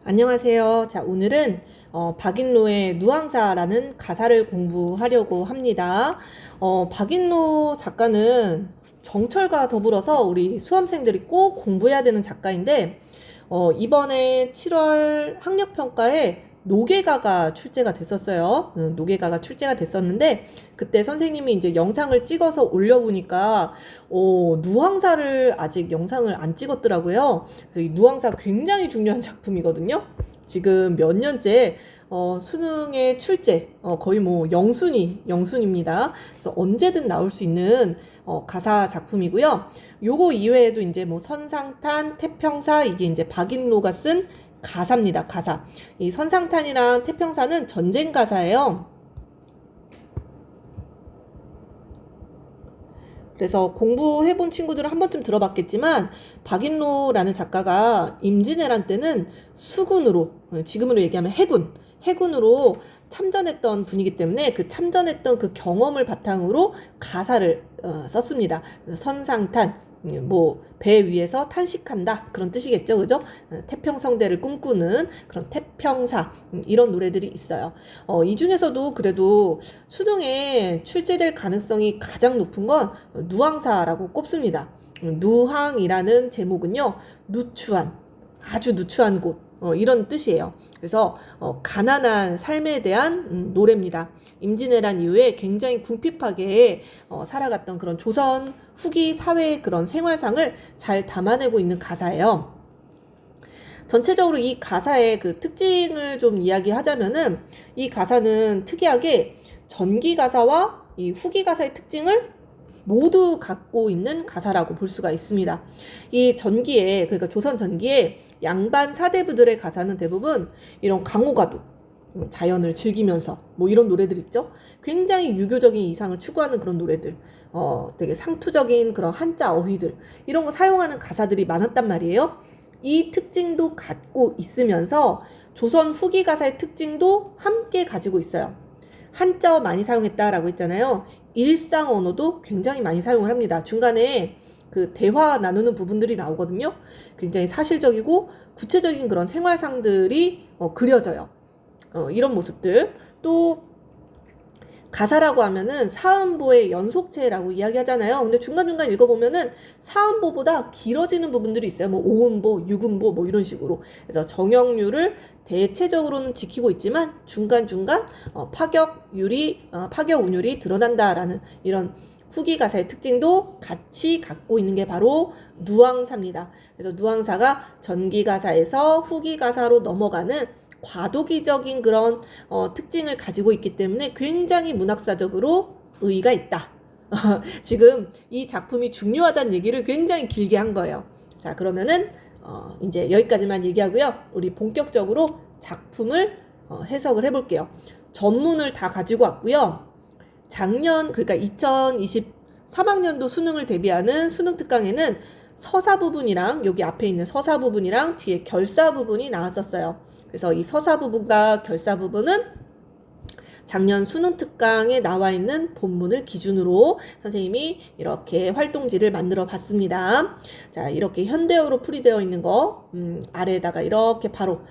안녕하세요. 자, 오늘은 박인로의 누앙사라는 가사를 공부하려고 합니다. 박인로 작가는 정철과 더불어서 우리 수험생들이 꼭 공부해야 되는 작가인데, 이번에 7월 학력평가에 노계가가 출제가 됐었어요. 노계가가 출제가 됐었는데, 그때 선생님이 이제 영상을 찍어서 올려보니까, 누황사를 아직 영상을 안 찍었더라고요. 그래서 이 누황사 굉장히 중요한 작품이거든요. 지금 몇 년째 수능의 출제, 거의 뭐 영순입니다. 그래서 언제든 나올 수 있는 가사 작품이고요. 요거 이외에도 이제 뭐 선상탄, 태평사, 이게 이제 박인로가 쓴 가사입니다. 가사. 이 선상탄이랑 태평사는 전쟁 가사예요. 그래서 공부해본 친구들은 한 번쯤 들어봤겠지만 박인로라는 작가가 임진왜란 때는 수군으로, 지금으로 얘기하면 해군으로 참전했던 분이기 때문에 그 참전했던 그 경험을 바탕으로 가사를 썼습니다. 그래서 선상탄, 뭐 배 위에서 탄식한다 그런 뜻이겠죠, 그죠? 태평성대를 꿈꾸는 그런 태평사, 이런 노래들이 있어요. 이 중에서도 그래도 수능에 출제될 가능성이 가장 높은 건 누황사라고 꼽습니다. 누황이라는 제목은요, 누추한, 아주 누추한 곳, 이런 뜻이에요. 그래서 가난한 삶에 대한 노래입니다. 임진왜란 이후에 굉장히 궁핍하게 살아갔던 그런 조선 후기 사회의 그런 생활상을 잘 담아내고 있는 가사예요. 전체적으로 이 가사의 그 특징을 좀 이야기하자면은, 이 가사는 특이하게 전기 가사와 이 후기 가사의 특징을 모두 갖고 있는 가사라고 볼 수가 있습니다. 이 전기에, 그러니까 조선 전기에 양반 사대부들의 가사는 대부분 이런 강호가도, 자연을 즐기면서 뭐 이런 노래들 있죠. 굉장히 유교적인 이상을 추구하는 그런 노래들, 되게 상투적인 그런 한자 어휘들, 이런 거 사용하는 가사들이 많았단 말이에요. 이 특징도 갖고 있으면서 조선 후기 가사의 특징도 함께 가지고 있어요. 한자어 많이 사용했다라고 했잖아요. 일상 언어도 굉장히 많이 사용을 합니다. 중간에 그 대화 나누는 부분들이 나오거든요. 굉장히 사실적이고 구체적인 그런 생활상들이 그려져요. 이런 모습들. 또 가사라고 하면은 사음보의 연속체라고 이야기하잖아요. 근데 중간중간 읽어보면은 사음보보다 길어지는 부분들이 있어요. 뭐 오음보, 육음보 뭐 이런 식으로. 그래서 정형률을 대체적으로는 지키고 있지만 중간중간 파격 운율이 드러난다라는 이런 후기 가사의 특징도 같이 갖고 있는 게 바로 누황사입니다. 그래서 누황사가 전기 가사에서 후기 가사로 넘어가는 과도기적인 그런 특징을 가지고 있기 때문에 굉장히 문학사적으로 의의가 있다. 지금 이 작품이 중요하다는 얘기를 굉장히 길게 한 거예요. 자, 그러면은 이제 여기까지만 얘기하고요. 우리 본격적으로 작품을 해석을 해볼게요. 전문을 다 가지고 왔고요. 작년, 그러니까 2023학년도 수능을 대비하는 수능 특강에는 서사 부분이랑 여기 앞에 있는 서사 부분이랑 뒤에 결사 부분이 나왔었어요. 그래서 이 서사 부분과 결사 부분은 작년 수능 특강에 나와 있는 본문을 기준으로 선생님이 이렇게 활동지를 만들어 봤습니다. 자, 이렇게 현대어로 풀이되어 있는 거 아래에다가 이렇게 바로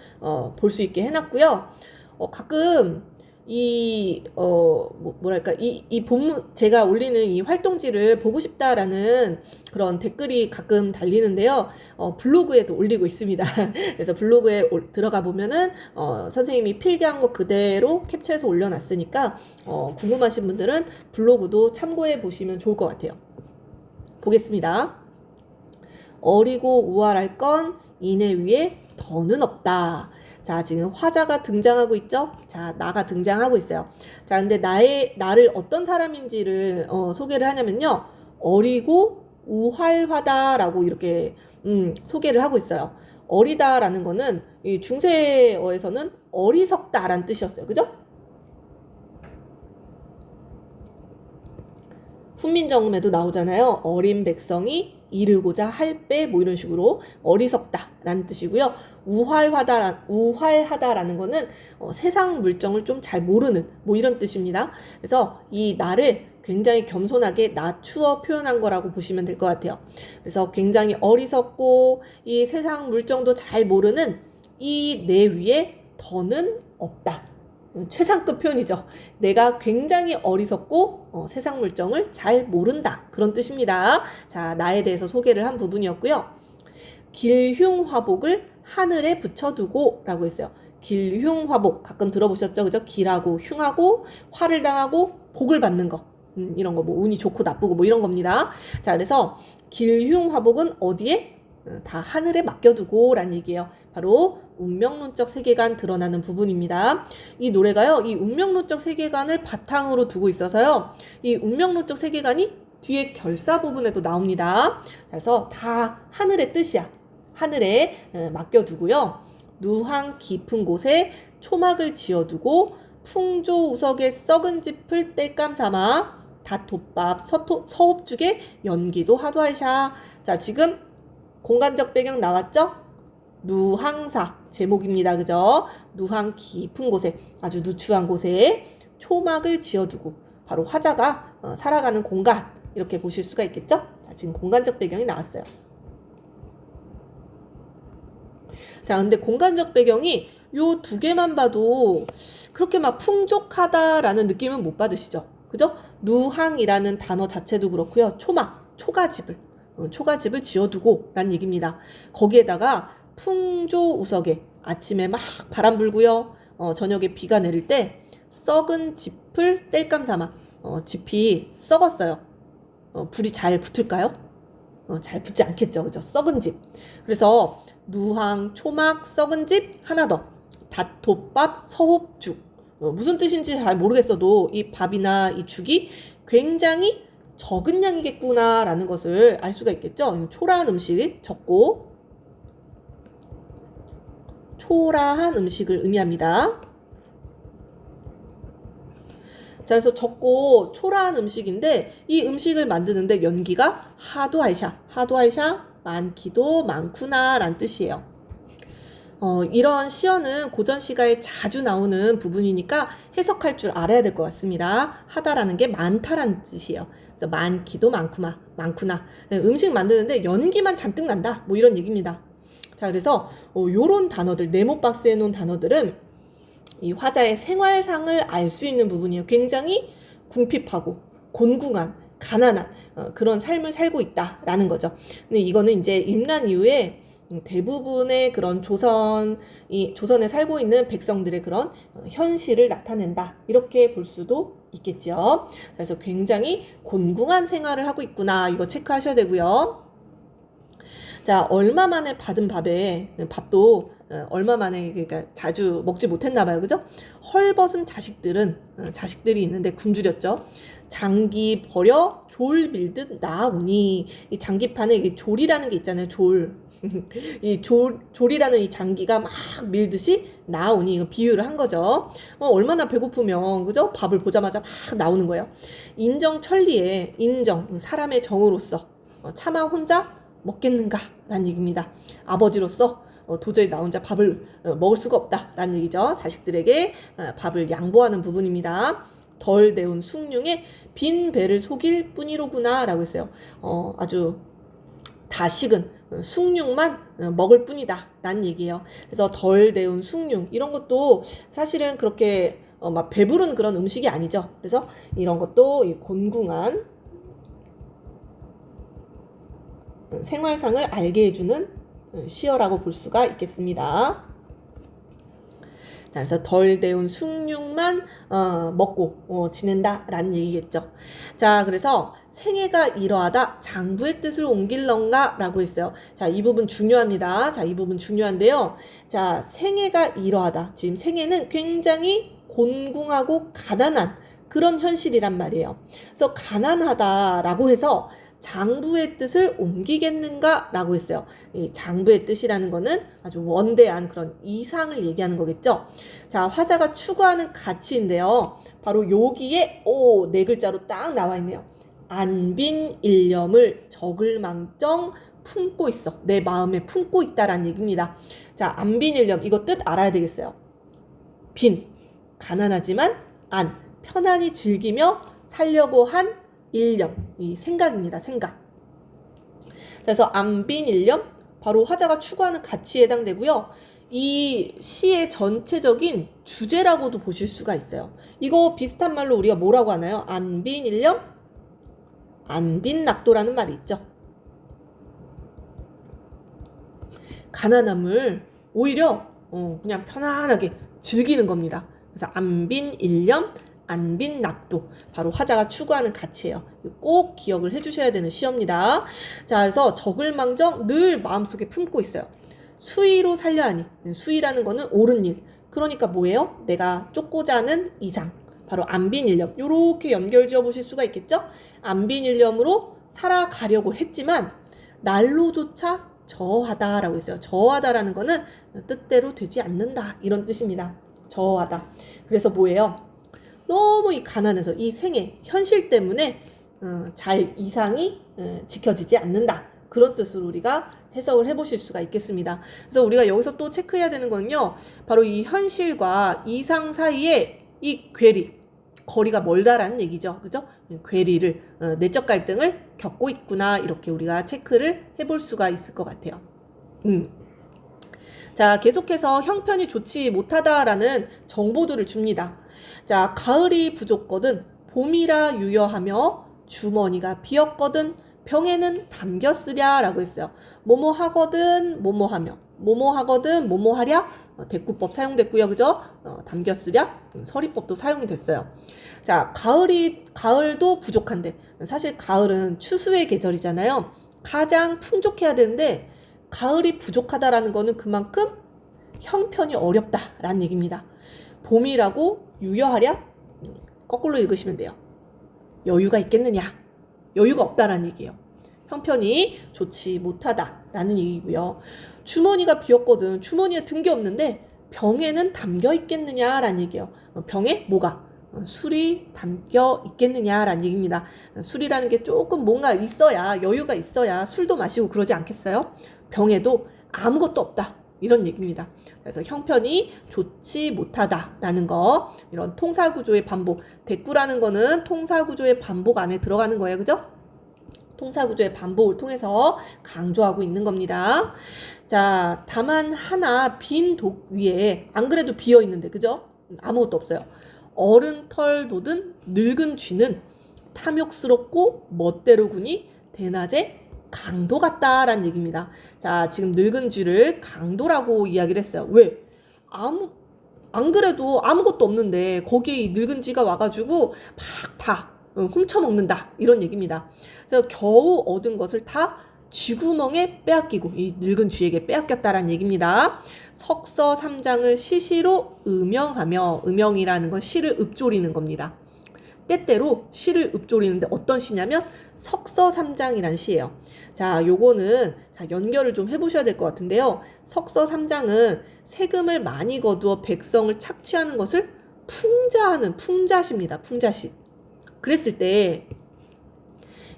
볼 수 있게 해놨고요. 가끔 뭐랄까, 이 본문, 제가 올리는 이 활동지를 보고 싶다라는 그런 댓글이 가끔 달리는데요. 블로그에도 올리고 있습니다. 그래서 블로그에 들어가 보면은, 선생님이 필기한 거 그대로 캡처해서 올려놨으니까, 궁금하신 분들은 블로그도 참고해 보시면 좋을 것 같아요. 보겠습니다. 어리고 우월할 건 이내 위에 더는 없다. 자, 지금 화자가 등장하고 있죠? 자, 나가 등장하고 있어요. 자, 근데 나를 어떤 사람인지를 소개를 하냐면요. 어리고 우활하다라고 이렇게 소개를 하고 있어요. 어리다라는 거는 이 중세어에서는 어리석다라는 뜻이었어요. 그죠? 훈민정음에도 나오잖아요. 어린 백성이 이르고자 할 배, 뭐 이런 식으로 어리석다라는 뜻이고요. 우활하다라는 거는 세상 물정을 좀 잘 모르는 뭐 이런 뜻입니다. 그래서 이 나를 굉장히 겸손하게 낮추어 표현한 거라고 보시면 될 것 같아요. 그래서 굉장히 어리석고 이 세상 물정도 잘 모르는 이 내 위에 더는 없다. 최상급 표현이죠. 내가 굉장히 어리석고 세상 물정을 잘 모른다. 그런 뜻입니다. 자, 나에 대해서 소개를 한 부분이었고요. 길흉화복을 하늘에 붙여두고 라고 했어요. 길흉화복 가끔 들어보셨죠? 그죠? 길하고 흉하고 화를 당하고 복을 받는 거. 이런 거 뭐 운이 좋고 나쁘고 뭐 이런 겁니다. 자, 그래서 길흉화복은 어디에? 다 하늘에 맡겨두고 라는 얘기예요. 바로 운명론적 세계관 드러나는 부분입니다. 이 노래가요, 이 운명론적 세계관을 바탕으로 두고 있어서요, 이 운명론적 세계관이 뒤에 결사 부분에도 나옵니다. 그래서 다 하늘의 뜻이야. 하늘에 맡겨두고요. 누항 깊은 곳에 초막을 지어두고 풍조우석의 썩은 짚을 땔감 삼아 닷돛밥 서홉죽에 연기도 하도하이샤. 자, 지금 공간적 배경 나왔죠? 누항사 제목입니다. 그죠? 누항 깊은 곳에, 아주 누추한 곳에 초막을 지어두고, 바로 화자가 살아가는 공간, 이렇게 보실 수가 있겠죠? 자, 지금 공간적 배경이 나왔어요. 자, 근데 공간적 배경이 요 두 개만 봐도 그렇게 막 풍족하다라는 느낌은 못 받으시죠? 그죠? 누항이라는 단어 자체도 그렇고요. 초막, 초가집을 지어두고 라는 얘기입니다. 거기에다가 풍조우석에 아침에 막 바람 불고요. 저녁에 비가 내릴 때 썩은 짚을 땔감 삼아. 짚이 썩었어요. 불이 잘 붙을까요? 잘 붙지 않겠죠. 그죠? 썩은 짚. 그래서 누항, 초막, 썩은 짚, 하나 더. 닷돛밥, 서홉죽. 무슨 뜻인지 잘 모르겠어도 이 밥이나 이 죽이 굉장히 적은 양이겠구나 라는 것을 알 수가 있겠죠. 초라한 음식 적고, 초라한 음식을 의미합니다. 자, 그래서 적고 초라한 음식인데 이 음식을 만드는데 연기가 하도하이샤 많기도 많구나 라는 뜻이에요. 이런 시어는 고전 시가에 자주 나오는 부분이니까 해석할 줄 알아야 될 것 같습니다. 하다라는 게 많다라는 뜻이에요. 그래서 많기도 많구나. 음식 만드는데 연기만 잔뜩 난다. 뭐 이런 얘기입니다. 자, 그래서 요런 단어들, 네모 박스에 놓은 단어들은 이 화자의 생활상을 알 수 있는 부분이에요. 굉장히 궁핍하고 곤궁한, 가난한 그런 삶을 살고 있다라는 거죠. 근데 이거는 이제 임란 이후에 대부분의 그런 조선에 살고 있는 백성들의 그런 현실을 나타낸다. 이렇게 볼 수도 있겠죠. 그래서 굉장히 곤궁한 생활을 하고 있구나. 이거 체크하셔야 되고요. 자, 얼마 만에 받은 밥도 얼마 만에, 그러니까 자주 먹지 못했나 봐요. 그죠? 헐벗은 자식들이 있는데 굶주렸죠. 장기 버려 졸 밀듯 나오니. 이 장기판에 이 졸이라는 게 있잖아요. 이 졸이라는 이 장기가 막 밀듯이 나오니, 이거 비유를 한 거죠. 얼마나 배고프면, 그죠? 밥을 보자마자 막 나오는 거예요. 인정천리에, 사람의 정으로서 차마 혼자 먹겠는가? 라는 얘기입니다. 아버지로서 도저히 나 혼자 밥을 먹을 수가 없다 라는 얘기죠. 자식들에게 밥을 양보하는 부분입니다. 덜 데운 숭늉에 빈 배를 속일 뿐이로구나 라고 했어요. 아주 다 식은 숭늉만 먹을 뿐이다 라는 얘기예요. 그래서 덜 데운 숭늉, 이런 것도 사실은 그렇게 막 배부른 그런 음식이 아니죠. 그래서 이런 것도 이 곤궁한 생활상을 알게 해주는 시어라고 볼 수가 있겠습니다. 자, 그래서 덜 데운 숭늉만 먹고 지낸다라는 얘기겠죠. 자, 그래서 생애가 이러하다 장부의 뜻을 옮길런가 라고 했어요. 자, 이 부분 중요합니다. 자, 이 부분 중요한데요. 자, 생애가 이러하다. 지금 생애는 굉장히 곤궁하고 가난한 그런 현실이란 말이에요. 그래서 가난하다라고 해서 장부의 뜻을 옮기겠는가 라고 했어요. 이 장부의 뜻이라는 거는 아주 원대한 그런 이상을 얘기하는 거겠죠. 자, 화자가 추구하는 가치인데요. 바로 여기에 네 글자로 딱 나와 있네요. 안빈 일념을 적을망정 품고 있어. 내 마음에 품고 있다라는 얘기입니다. 자, 안빈 일념, 이거 뜻 알아야 되겠어요. 빈, 가난하지만 안, 편안히 즐기며 살려고 한 일념, 이 생각입니다. 생각. 그래서 안빈 일념, 바로 화자가 추구하는 가치에 해당되고요. 이 시의 전체적인 주제라고도 보실 수가 있어요. 이거 비슷한 말로 우리가 뭐라고 하나요? 안빈일념, 안빈낙도라는 말이 있죠. 가난함을 오히려 그냥 편안하게 즐기는 겁니다. 그래서 안빈일념, 안빈낙도, 바로 화자가 추구하는 가치예요. 꼭 기억을 해주셔야 되는 시어입니다. 자, 그래서 적을망정 늘 마음속에 품고 있어요. 수의로 살려하니, 수의라는 거는 옳은 일, 그러니까 뭐예요? 내가 쫓고자 하는 이상, 바로 안빈일념. 요렇게 연결 지어 보실 수가 있겠죠? 안빈일념으로 살아가려고 했지만 날로조차 저하다라고 했어요. 저하다라는 거는 뜻대로 되지 않는다, 이런 뜻입니다. 저하다. 그래서 뭐예요? 너무 이 가난해서 이 생애 현실 때문에 잘 이상이 지켜지지 않는다, 그런 뜻으로 우리가 해석을 해보실 수가 있겠습니다. 그래서 우리가 여기서 또 체크해야 되는 거는요, 바로 이 현실과 이상 사이에 이 괴리, 거리가 멀다라는 얘기죠. 그죠? 괴리를, 내적 갈등을 겪고 있구나, 이렇게 우리가 체크를 해볼 수가 있을 것 같아요. 자, 계속해서 형편이 좋지 못하다라는 정보들을 줍니다. 자, 가을이 부족거든 봄이라 유여하며 주머니가 비었거든 병에는 담겼으랴 라고 했어요. 뭐뭐 하거든 뭐뭐 하며, 뭐뭐 하거든 뭐뭐 하랴, 대꾸법 사용됐고요. 그죠? 담겼으랴, 서리법도 사용이 됐어요. 자, 가을도 부족한데, 사실 가을은 추수의 계절이잖아요. 가장 풍족해야 되는데 가을이 부족하다라는 거는 그만큼 형편이 어렵다라는 얘기입니다. 봄이라고 유여하랴? 거꾸로 읽으시면 돼요. 여유가 있겠느냐? 여유가 없다라는 얘기예요. 형편이 좋지 못하다라는 얘기고요. 주머니가 비었거든, 주머니에 든 게 없는데 병에는 담겨 있겠느냐라는 얘기예요. 병에 뭐가? 술이 담겨 있겠느냐라는 얘기입니다. 술이라는 게 조금 뭔가 있어야, 여유가 있어야 술도 마시고 그러지 않겠어요? 병에도 아무것도 없다, 이런 얘기입니다. 그래서 형편이 좋지 못하다라는 거, 이런 통사구조의 반복, 대꾸라는 거는 통사구조의 반복 안에 들어가는 거예요. 그죠? 통사구조의 반복을 통해서 강조하고 있는 겁니다. 자, 다만 하나 빈 독 위에, 안 그래도 비어 있는데, 그죠? 아무것도 없어요. 어른 털 돋은 늙은 쥐는 탐욕스럽고 멋대로 구니 대낮에 강도 같다라는 얘기입니다. 자, 지금 늙은 쥐를 강도라고 이야기를 했어요. 왜? 안 그래도 아무것도 없는데 거기에 이 늙은 쥐가 와가지고 막 다 훔쳐먹는다, 이런 얘기입니다. 그래서 겨우 얻은 것을 다 쥐구멍에 빼앗기고 이 늙은 쥐에게 빼앗겼다라는 얘기입니다. 석서삼장을 시시로 음영하며, 음영이라는 건 시를 읊조리는 겁니다. 때때로 시를 읊조리는데 어떤 시냐면 석서삼장이라는 시예요. 자, 요거는 연결을 좀 해보셔야 될 것 같은데요. 석서삼장은 세금을 많이 거두어 백성을 착취하는 것을 풍자하는 풍자시입니다. 풍자시. 그랬을 때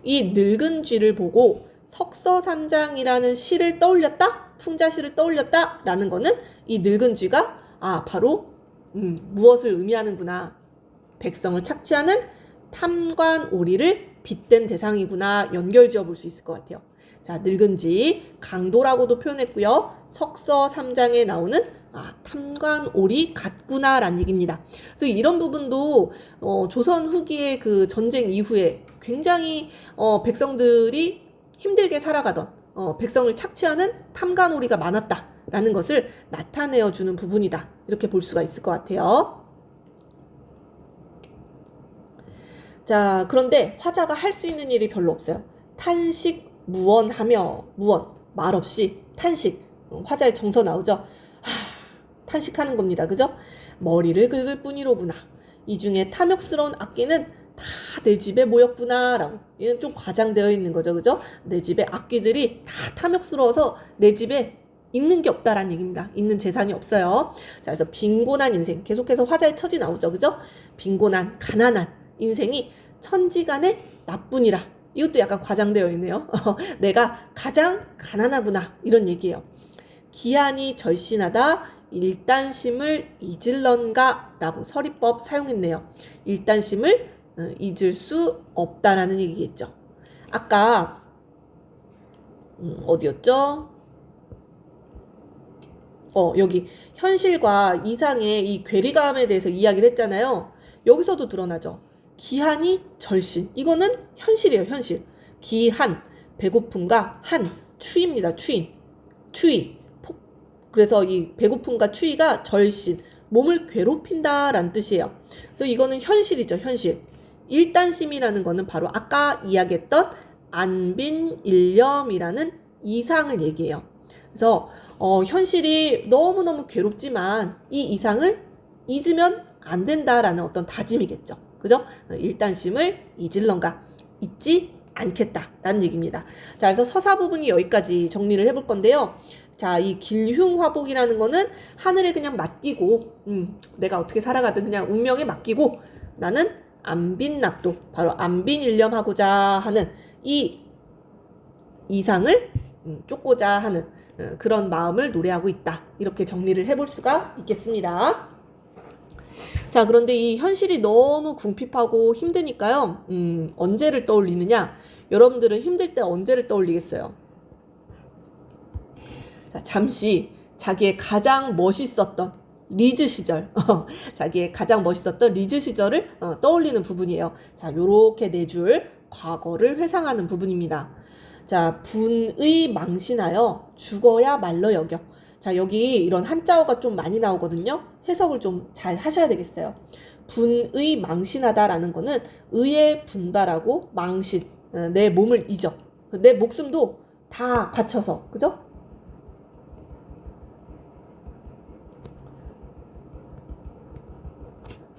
이 늙은 쥐를 보고 석서삼장이라는 시를 떠올렸다? 풍자시를 떠올렸다? 라는 거는 이 늙은 쥐가 바로 무엇을 의미하는구나, 백성을 착취하는 탐관오리를 빗댄 대상이구나, 연결 지어 볼 수 있을 것 같아요. 자, 늙은 쥐 강도라고도 표현했고요. 석서삼장에 나오는 탐관오리 같구나 라는 얘기입니다. 그래서 이런 부분도 조선 후기의 그 전쟁 이후에 굉장히 백성들이 힘들게 살아가던, 백성을 착취하는 탐관오리가 많았다라는 것을 나타내어 주는 부분이다, 이렇게 볼 수가 있을 것 같아요. 자, 그런데 화자가 할 수 있는 일이 별로 없어요. 탄식 무언하며, 무언, 말없이 탄식, 화자의 정서 나오죠. 탄식하는 겁니다. 그죠? 머리를 긁을 뿐이로구나. 이 중에 탐욕스러운 악기는 다 내 집에 모였구나 라고. 이건 좀 과장되어 있는 거죠. 그죠? 내 집에 악기들이 다 탐욕스러워서 내 집에 있는 게 없다라는 얘기입니다. 있는 재산이 없어요. 자, 그래서 빈곤한 인생, 계속해서 화자의 처지 나오죠. 그죠? 빈곤한, 가난한 인생이 천지간에 나뿐이라. 이것도 약간 과장되어 있네요. 내가 가장 가난하구나, 이런 얘기예요. 기한이 절신하다 일단심을 잊을런가 라고 서리법 사용했네요. 일단심을 잊을 수 없다라는 얘기겠죠. 아까 어디였죠? 여기 현실과 이상의 이 괴리감에 대해서 이야기를 했잖아요. 여기서도 드러나죠. 기한이 절신. 이거는 현실이에요, 현실. 기한, 배고픔과 한, 추위입니다, 추위. 추위. 그래서 이 배고픔과 추위가 절신, 몸을 괴롭힌다라는 뜻이에요. 그래서 이거는 현실이죠, 현실. 일단심이라는 거는 바로 아까 이야기했던 안빈일념이라는 이상을 얘기해요. 그래서 현실이 너무너무 괴롭지만 이 이상을 잊으면 안 된다라는 어떤 다짐이겠죠. 그죠? 일단심을 잊을런가, 잊지 않겠다라는 얘기입니다. 자, 그래서 서사 부분이 여기까지 정리를 해볼 건데요. 자, 이 길흉화복이라는 거는 하늘에 그냥 맡기고, 내가 어떻게 살아가든 그냥 운명에 맡기고, 나는 안빈낙도, 바로 안빈일념하고자 하는 이 이상을 쫓고자 하는 그런 마음을 노래하고 있다. 이렇게 정리를 해볼 수가 있겠습니다. 자, 그런데 이 현실이 너무 궁핍하고 힘드니까요. 언제를 떠올리느냐? 여러분들은 힘들 때 언제를 떠올리겠어요? 자, 잠시 자기의 가장 멋있었던 리즈 시절, 자기의 가장 멋있었던 리즈 시절을 떠올리는 부분이에요. 자, 요렇게 네 줄 과거를 회상하는 부분입니다. 자, 분의 망신하여 죽어야 말러 여겨. 자, 여기 이런 한자어가 좀 많이 나오거든요. 해석을 좀 잘 하셔야 되겠어요. 분의 망신하다라는 거는 의에 분발하고 망신, 내 몸을 잊어. 내 목숨도 다 바쳐서, 그죠?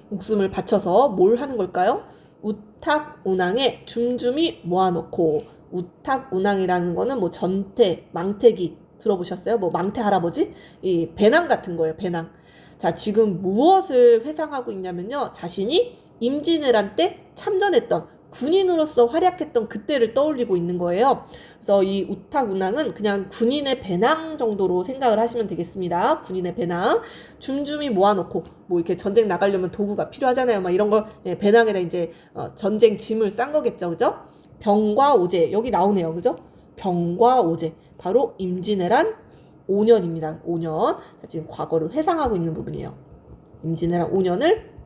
목숨을 바쳐서 뭘 하는 걸까요? 우탁운항에 줌줌이 모아놓고, 우탁운항이라는 거는 뭐 전태, 망태기 들어보셨어요? 뭐 망태 할아버지? 이 배낭 같은 거예요, 배낭. 자, 지금 무엇을 회상하고 있냐면요. 자신이 임진왜란 때 참전했던 군인으로서 활약했던 그때를 떠올리고 있는 거예요. 그래서 이 우탁운항은 그냥 군인의 배낭 정도로 생각을 하시면 되겠습니다. 군인의 배낭. 줌줌이 모아놓고, 뭐 이렇게 전쟁 나가려면 도구가 필요하잖아요. 막 이런 걸 배낭에다 이제 전쟁 짐을 싼 거겠죠. 그죠? 병과 오제. 여기 나오네요. 그죠? 병과 오제. 바로 임진왜란 5년입니다. 5년. 자, 지금 과거를 회상하고 있는 부분이에요. 임진왜란 5년을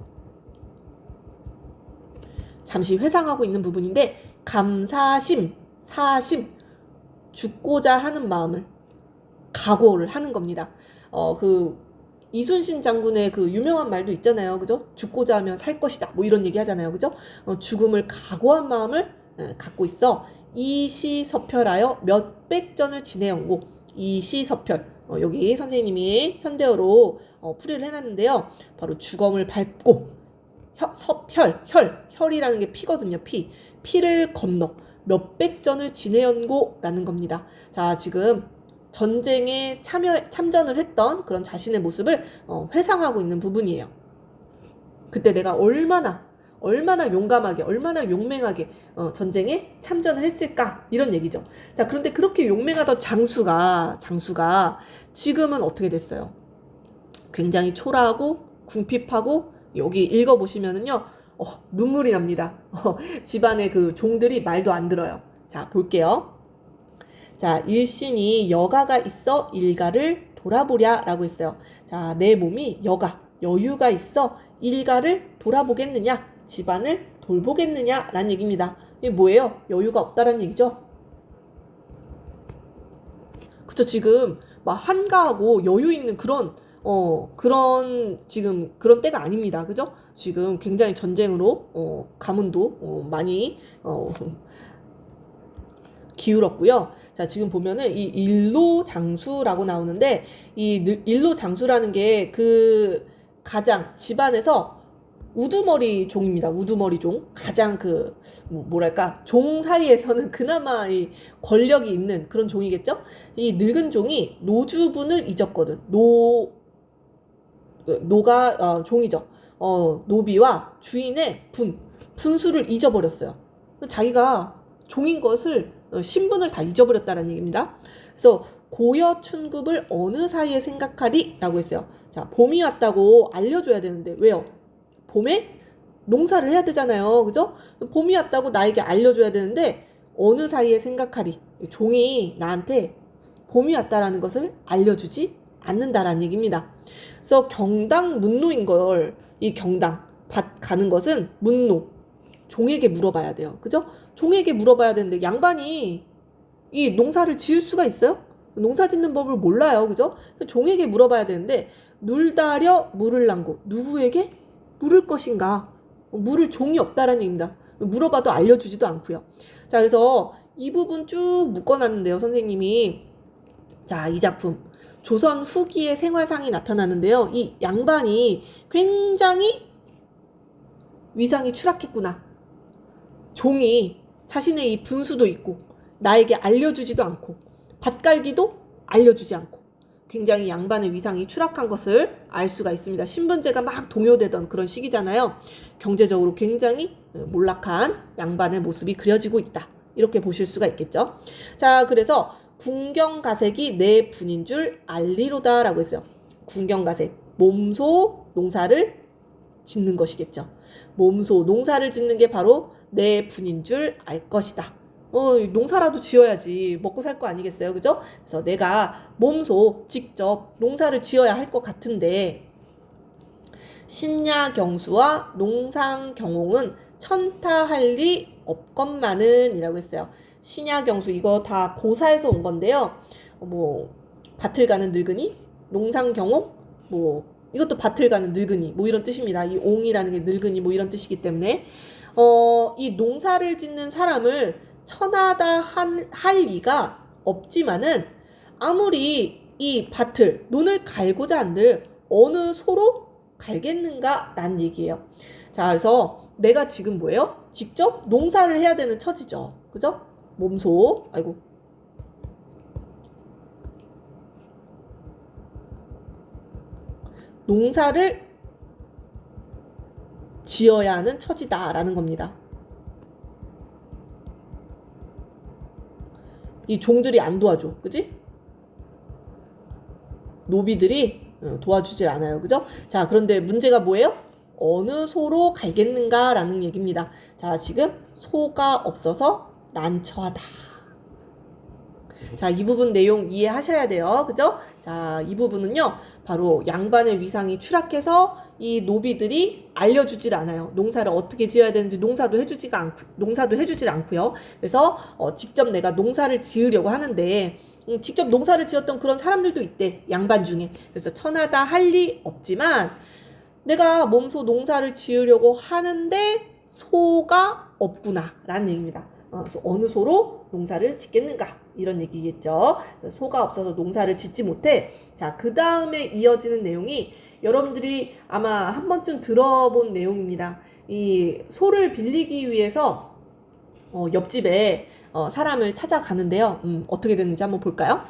잠시 회상하고 있는 부분인데, 감사심, 사심, 죽고자 하는 마음을 각오를 하는 겁니다. 이순신 장군의 그 유명한 말도 있잖아요. 그죠? 죽고자 하면 살 것이다. 뭐 이런 얘기 하잖아요. 그죠? 죽음을 각오한 마음을 갖고 있어. 이시서별하여 몇백 전을 지내었고, 이시서별. 여기 선생님이 현대어로 풀이를 해놨는데요. 바로 죽음을 밟고, 혈이라는 게 피거든요. 피를 건너 몇백 전을 지내연고라는 겁니다. 자, 지금 전쟁에 참전을 했던 그런 자신의 모습을 회상하고 있는 부분이에요. 그때 내가 얼마나 용감하게, 얼마나 용맹하게 전쟁에 참전을 했을까, 이런 얘기죠. 자, 그런데 그렇게 용맹하던 장수가 지금은 어떻게 됐어요? 굉장히 초라하고 궁핍하고, 여기 읽어보시면은요, 눈물이 납니다. 집안의 그 종들이 말도 안 들어요. 자, 볼게요. 자, 일신이 여가가 있어 일가를 돌아보랴 라고 했어요. 자, 내 몸이 여유가 있어 일가를 돌아보겠느냐, 집안을 돌보겠느냐 라는 얘기입니다. 이게 뭐예요? 여유가 없다라는 얘기죠. 그쵸, 지금 막 한가하고 여유 있는 그런 지금 그런 때가 아닙니다. 그죠? 지금 굉장히 전쟁으로, 가문도, 많이, 기울었고요. 자, 지금 보면은 이 일로장수라고 나오는데, 이 일로장수라는 게 그 가장 집안에서 우두머리 종입니다. 우두머리 종. 가장 뭐랄까, 종 사이에서는 그나마 이 권력이 있는 그런 종이겠죠? 이 늙은 종이 노주분을 잊었거든. 노가 종이죠. 노비와 주인의 분수를 잊어버렸어요. 자기가 종인 것을, 신분을 다 잊어버렸다는 얘기입니다. 그래서 고여춘급을 어느 사이에 생각하리? 라고 했어요. 자, 봄이 왔다고 알려줘야 되는데, 왜요? 봄에 농사를 해야 되잖아요. 그죠? 봄이 왔다고 나에게 알려줘야 되는데, 어느 사이에 생각하리? 종이 나한테 봄이 왔다라는 것을 알려주지 않는다라는 얘기입니다. 그래서 경당 문노인 걸, 이 경당 밭 가는 것은 문노, 종에게 물어봐야 돼요. 그죠? 종에게 물어봐야 되는데 양반이 이 농사를 지을 수가 있어요? 농사 짓는 법을 몰라요. 그죠? 종에게 물어봐야 되는데 눌다려 물을 남고 누구에게 물을 것인가? 물을 종이 없다라는 얘기입니다. 물어봐도 알려주지도 않고요. 자, 그래서 이 부분 쭉 묶어놨는데요. 선생님이 자, 이 작품 조선 후기의 생활상이 나타나는데요. 이 양반이 굉장히 위상이 추락했구나. 종이 자신의 이 분수도 있고 나에게 알려주지도 않고 밭갈기도 알려주지 않고 굉장히 양반의 위상이 추락한 것을 알 수가 있습니다. 신분제가 막 동요되던 그런 시기잖아요. 경제적으로 굉장히 몰락한 양반의 모습이 그려지고 있다. 이렇게 보실 수가 있겠죠. 자, 그래서 군경가색이 내 분인 줄 알리로다 라고 했어요. 군경가색, 몸소 농사를 짓는 것이겠죠. 몸소 농사를 짓는 게 바로 내 분인 줄 알 것이다. 농사라도 지어야지 먹고 살 거 아니겠어요? 그죠? 그래서 내가 몸소 직접 농사를 지어야 할 것 같은데 신야경수와 농상경홍은 천타할 리 없건만은 이라고 했어요. 신야경수 이거 다 고사에서 온 건데요. 뭐 밭을 가는 늙은이, 농상경홍, 뭐 이것도 밭을 가는 늙은이 뭐 이런 뜻입니다. 이 옹이라는 게 늙은이 뭐 이런 뜻이기 때문에 이 농사를 짓는 사람을 천하다 할 리가 없지만은 아무리 이 밭을 논을 갈고자 한들 어느 소로 갈겠는가 라는 얘기예요. 자, 그래서 내가 지금 뭐예요? 직접 농사를 해야 되는 처지죠. 그죠? 몸소 아이고 농사를 지어야 하는 처지다라는 겁니다. 이 종들이 안 도와줘. 그지? 노비들이 도와주질 않아요. 그죠? 자, 그런데 문제가 뭐예요? 어느 소로 갈겠는가 라는 얘기입니다. 자, 지금 소가 없어서 난처하다. 자, 이 부분 내용 이해하셔야 돼요. 그죠? 자, 이 부분은요, 바로 양반의 위상이 추락해서 이 노비들이 알려주질 않아요. 농사를 어떻게 지어야 되는지 농사도 해주질 않고요. 그래서 직접 내가 농사를 지으려고 하는데 직접 농사를 지었던 그런 사람들도 있대. 양반 중에. 그래서 천하다 할 리 없지만 내가 몸소 농사를 지으려고 하는데 소가 없구나 라는 얘기입니다. 그래서 어느 소로 농사를 짓겠는가 이런 얘기겠죠. 소가 없어서 농사를 짓지 못해. 자, 그 다음에 이어지는 내용이 여러분들이 아마 한 번쯤 들어본 내용입니다. 이 소를 빌리기 위해서 옆집에 사람을 찾아가는데요. 어떻게 됐는지 한번 볼까요?